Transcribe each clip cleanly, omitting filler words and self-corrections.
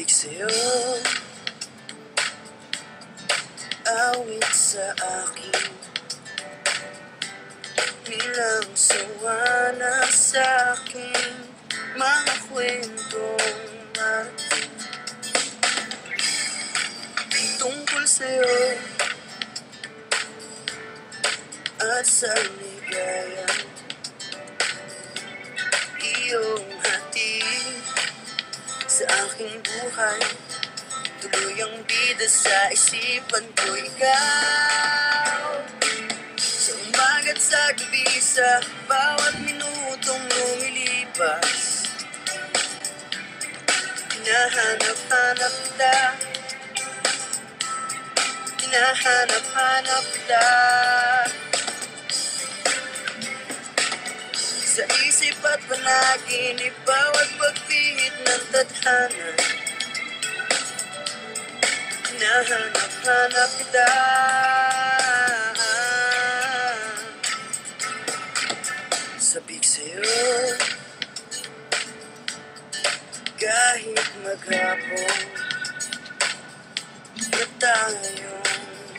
Sabik sa'yo, awit sa akin, bilang sawa na sa'king mga kwentong marating tungkol sa'yo at sa ligaya iyong hatid sa aking buhay. Tuluyang bida sa isipan ko ikaw, sa umaga't sa gabi, sa bawat minutong lumilipas. Hinahanap-hanap kita, hinahanap-hanap kita, sa isip at panaginip, bawat pagpihit ng tadhana. Hinahanap-hanap kita, sabik sa'yo, kahit maghapon na tayong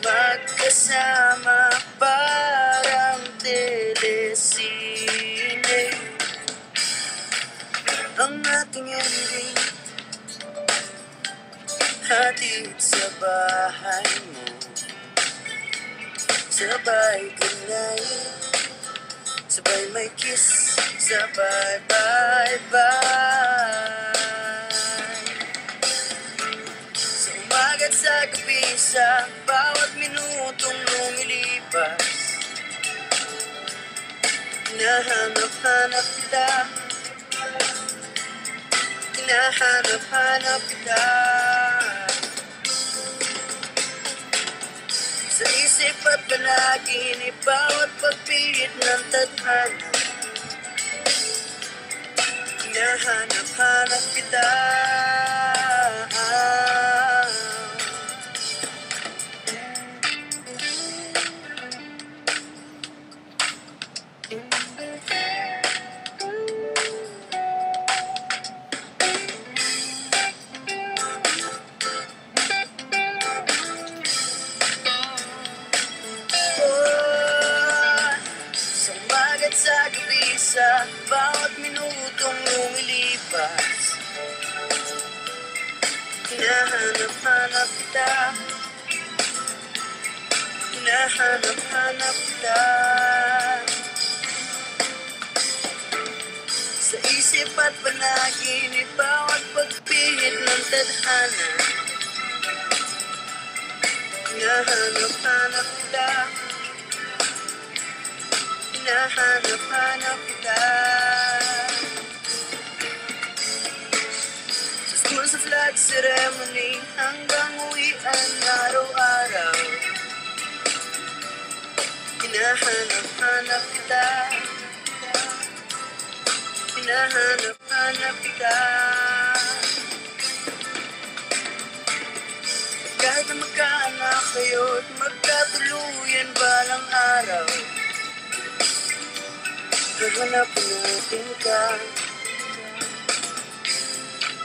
magkasama, parang telesine ang ating ending. Hatid sa bahay mo, sabay ganay, sabay may kiss, sabay bye-bye. Sa umaga't sa gabi, sa bawat minutong lumilipas, hinahanap-hanap kita, hinahanap-hanap kita, sa isip at panaginip, bawat pagpihit ng tadhana. Hinahanap-hanap kita, sa gabi, sa bawat minutong lumilipas. Hinahanap-hanap kita, hinahanap-hanap kita, sa isip at panaginip, bawat pagpihit ng tadhana. Hinahanap-hanap kita, hinahanap-hanap kita, sa school, sa flag ceremony, hanggang uwian araw-araw. Hinahanap-hanap kita, hinahanap-hanap kita, kahit na magkaanak kayo't magkatuluyan balang araw. Hahanapin natin ka,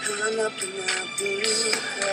hahanapin natin ka.